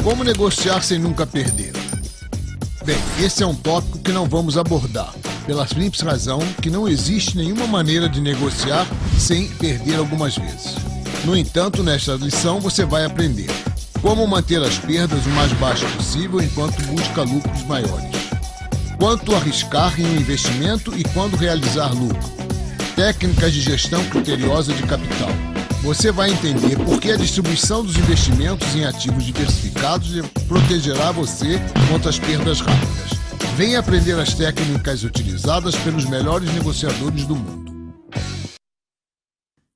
Como negociar sem nunca perder? Bem, esse é um tópico que não vamos abordar, pela simples razão que não existe nenhuma maneira de negociar sem perder algumas vezes. No entanto, nesta lição você vai aprender como manter as perdas o mais baixo possível enquanto busca lucros maiores, quanto arriscar em um investimento e quando realizar lucro, técnicas de gestão criteriosa de capital. Você vai entender por que a distribuição dos investimentos em ativos diversificados protegerá você contra as perdas rápidas. Venha aprender as técnicas utilizadas pelos melhores negociadores do mundo.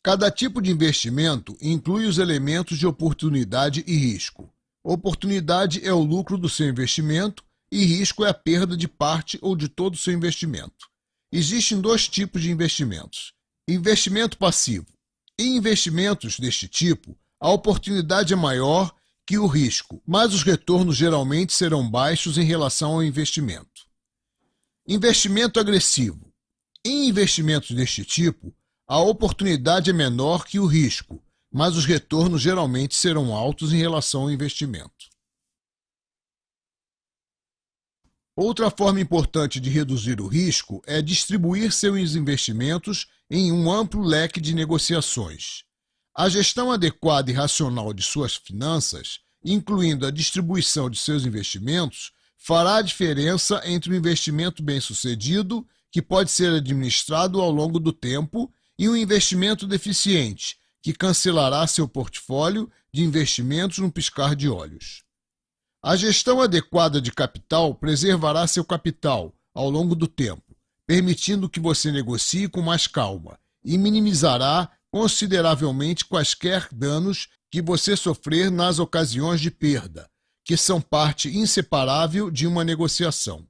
Cada tipo de investimento inclui os elementos de oportunidade e risco. Oportunidade é o lucro do seu investimento e risco é a perda de parte ou de todo o seu investimento. Existem dois tipos de investimentos. Investimento passivo. Em investimentos deste tipo, a oportunidade é maior que o risco, mas os retornos geralmente serão baixos em relação ao investimento. Investimento agressivo. Em investimentos deste tipo, a oportunidade é menor que o risco, mas os retornos geralmente serão altos em relação ao investimento. Outra forma importante de reduzir o risco é distribuir seus investimentos em um amplo leque de negociações. A gestão adequada e racional de suas finanças, incluindo a distribuição de seus investimentos, fará a diferença entre um investimento bem-sucedido, que pode ser administrado ao longo do tempo, e um investimento deficiente, que cancelará seu portfólio de investimentos num piscar de olhos. A gestão adequada de capital preservará seu capital ao longo do tempo, permitindo que você negocie com mais calma e minimizará consideravelmente quaisquer danos que você sofrer nas ocasiões de perda, que são parte inseparável de uma negociação.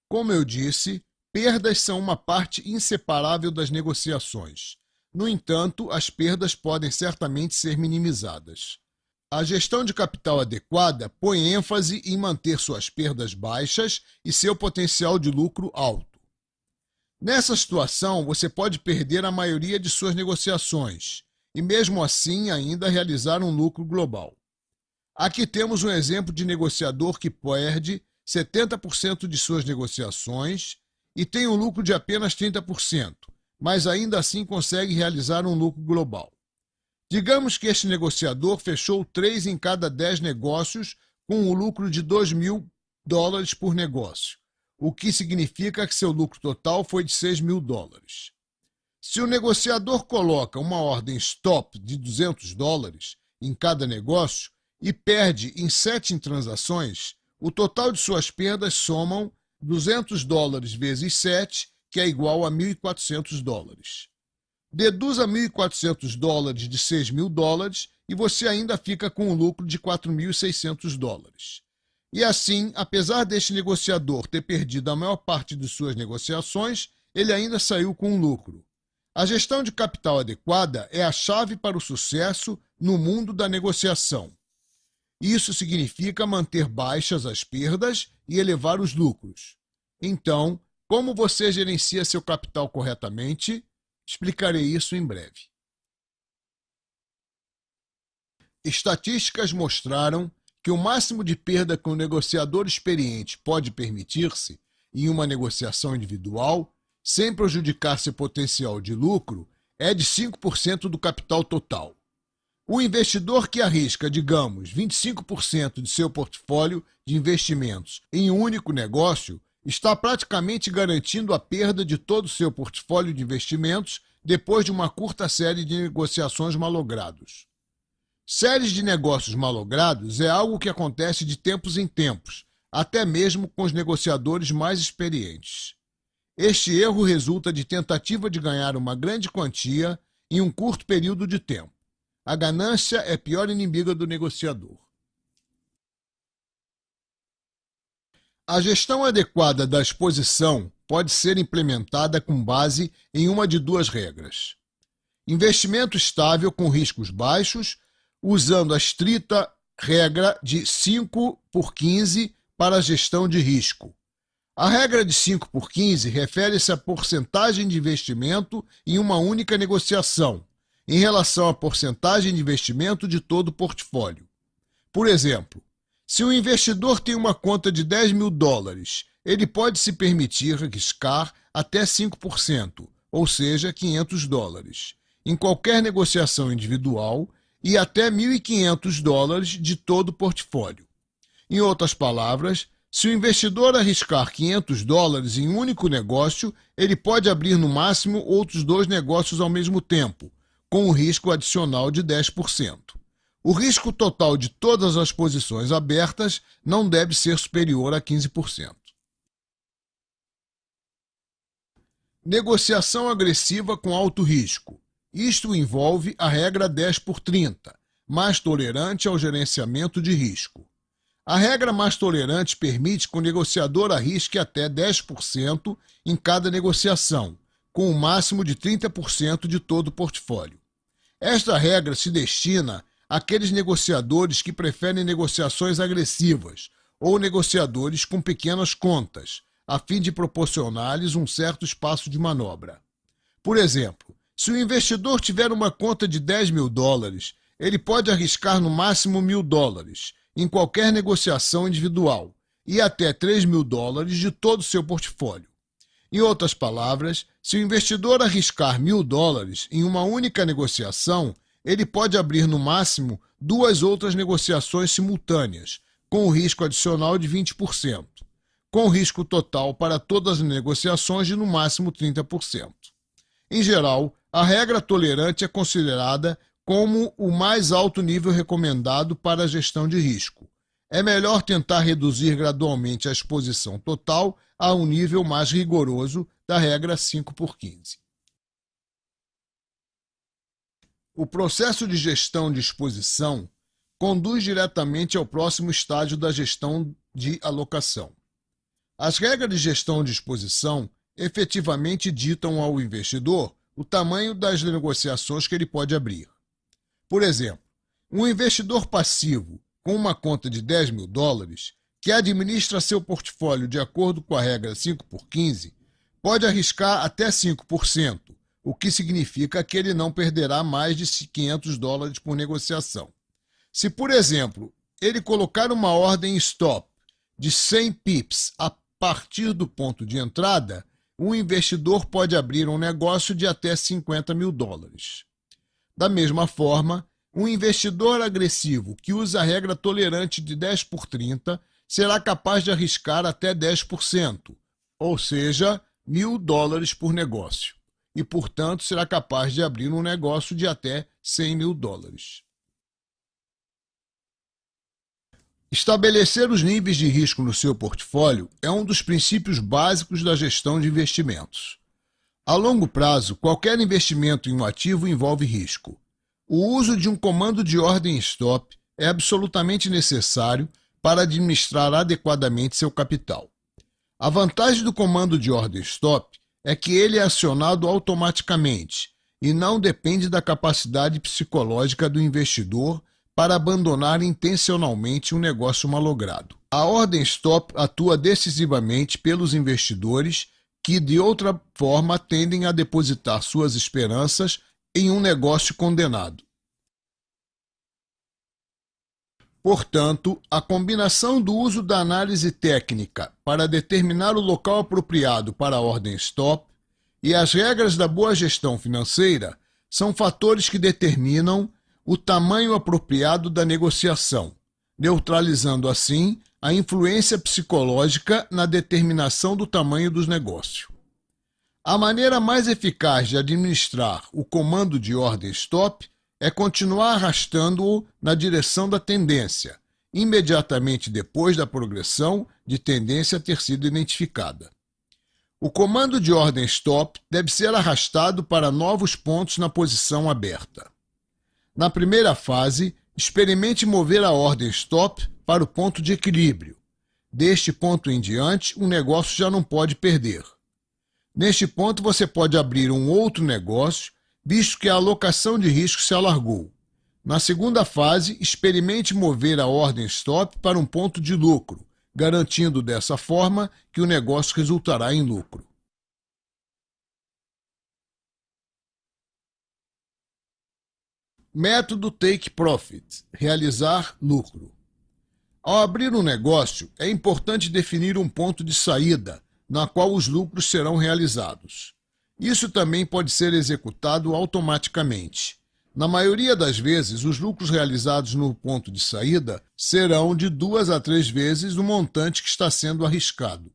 Como eu disse, perdas são uma parte inseparável das negociações. No entanto, as perdas podem certamente ser minimizadas. A gestão de capital adequada põe ênfase em manter suas perdas baixas e seu potencial de lucro alto. Nessa situação, você pode perder a maioria de suas negociações e, mesmo assim, ainda realizar um lucro global. Aqui temos um exemplo de negociador que perde 70% de suas negociações e tem um lucro de apenas 30%, mas ainda assim consegue realizar um lucro global. Digamos que este negociador fechou 3 em cada 10 negócios com um lucro de $2.000 por negócio, o que significa que seu lucro total foi de $6.000. Se o negociador coloca uma ordem stop de $200 em cada negócio e perde em 7 transações, o total de suas perdas somam $200 vezes 7, que é igual a $1.400. Deduza $1.400 de $6.000 e você ainda fica com um lucro de $4.600. E assim, apesar deste negociador ter perdido a maior parte de suas negociações, ele ainda saiu com um lucro. A gestão de capital adequada é a chave para o sucesso no mundo da negociação. Isso significa manter baixas as perdas e elevar os lucros. Então, como você gerencia seu capital corretamente? Explicarei isso em breve. Estatísticas mostraram que o máximo de perda que um negociador experiente pode permitir-se em uma negociação individual, sem prejudicar seu potencial de lucro, é de 5% do capital total. O investidor que arrisca, digamos, 25% de seu portfólio de investimentos em um único negócio está praticamente garantindo a perda de todo o seu portfólio de investimentos depois de uma curta série de negociações malogrados. Séries de negócios malogrados é algo que acontece de tempos em tempos, até mesmo com os negociadores mais experientes. Este erro resulta de tentativa de ganhar uma grande quantia em um curto período de tempo. A ganância é a pior inimiga do negociador. A gestão adequada da exposição pode ser implementada com base em uma de duas regras. Investimento estável com riscos baixos, usando a estrita regra de 5/15 para a gestão de risco. A regra de 5/15 refere-se à porcentagem de investimento em uma única negociação, em relação à porcentagem de investimento de todo o portfólio. Por exemplo, se o investidor tem uma conta de $10.000, ele pode se permitir arriscar até 5%, ou seja, $500, em qualquer negociação individual e até $1.500 de todo o portfólio. Em outras palavras, se o investidor arriscar $500 em um único negócio, ele pode abrir no máximo outros 2 negócios ao mesmo tempo, com um risco adicional de 10%. O risco total de todas as posições abertas não deve ser superior a 15%. Negociação agressiva com alto risco. Isto envolve a regra 10/30, mais tolerante ao gerenciamento de risco. A regra mais tolerante permite que o negociador arrisque até 10% em cada negociação, com um máximo de 30% de todo o portfólio. Esta regra se destina àqueles negociadores que preferem negociações agressivas ou negociadores com pequenas contas, a fim de proporcionar-lhes um certo espaço de manobra. Por exemplo, se o investidor tiver uma conta de $10.000, ele pode arriscar no máximo $1.000 em qualquer negociação individual e até $3.000 de todo o seu portfólio. Em outras palavras, se o investidor arriscar $1.000 em uma única negociação, ele pode abrir no máximo 2 outras negociações simultâneas, com o risco adicional de 20%, com risco total para todas as negociações de no máximo 30%. Em geral, a regra tolerante é considerada como o mais alto nível recomendado para a gestão de risco. É melhor tentar reduzir gradualmente a exposição total a um nível mais rigoroso da regra 5/15. O processo de gestão de exposição conduz diretamente ao próximo estágio da gestão de alocação. As regras de gestão de exposição efetivamente ditam ao investidor o tamanho das negociações que ele pode abrir. Por exemplo, um investidor passivo com uma conta de $10.000, que administra seu portfólio de acordo com a regra 5/15, pode arriscar até 5%, o que significa que ele não perderá mais de $500 por negociação. Se, por exemplo, ele colocar uma ordem stop de 100 pips a partir do ponto de entrada, um investidor pode abrir um negócio de até $50.000. Da mesma forma, um investidor agressivo que usa a regra tolerante de 10/30 será capaz de arriscar até 10%, ou seja, $1.000 por negócio, e, portanto, será capaz de abrir um negócio de até $100.000. Estabelecer os níveis de risco no seu portfólio é um dos princípios básicos da gestão de investimentos. A longo prazo, qualquer investimento em um ativo envolve risco. O uso de um comando de ordem stop é absolutamente necessário para administrar adequadamente seu capital. A vantagem do comando de ordem stop é que ele é acionado automaticamente e não depende da capacidade psicológica do investidor para abandonar intencionalmente um negócio malogrado. A ordem stop atua decisivamente pelos investidores que, de outra forma, tendem a depositar suas esperanças em um negócio condenado. Portanto, a combinação do uso da análise técnica para determinar o local apropriado para a ordem stop e as regras da boa gestão financeira são fatores que determinam o tamanho apropriado da negociação, neutralizando assim a influência psicológica na determinação do tamanho dos negócios. A maneira mais eficaz de administrar o comando de ordem stop é continuar arrastando-o na direção da tendência, imediatamente depois da progressão de tendência ter sido identificada. O comando de ordem stop deve ser arrastado para novos pontos na posição aberta. Na primeira fase, experimente mover a ordem stop para o ponto de equilíbrio. Deste ponto em diante, um negócio já não pode perder. Neste ponto, você pode abrir um outro negócio, visto que a alocação de risco se alargou. Na segunda fase, experimente mover a ordem stop para um ponto de lucro, garantindo dessa forma que o negócio resultará em lucro. Método Take Profit, realizar lucro. Ao abrir um negócio, é importante definir um ponto de saída, na qual os lucros serão realizados. Isso também pode ser executado automaticamente. Na maioria das vezes, os lucros realizados no ponto de saída serão de 2 a 3 vezes o montante que está sendo arriscado.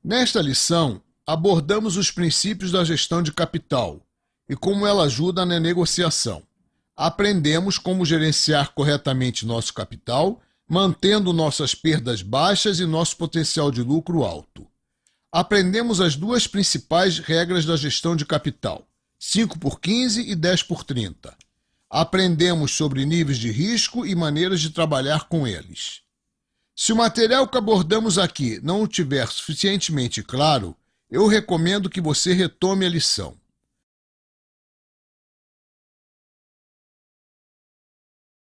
Nesta lição, abordamos os princípios da gestão de capital e como ela ajuda na negociação. Aprendemos como gerenciar corretamente nosso capital, mantendo nossas perdas baixas e nosso potencial de lucro alto. Aprendemos as duas principais regras da gestão de capital, 5x15 e 10x30. Aprendemos sobre níveis de risco e maneiras de trabalhar com eles. Se o material que abordamos aqui não o tiver suficientemente claro, eu recomendo que você retome a lição.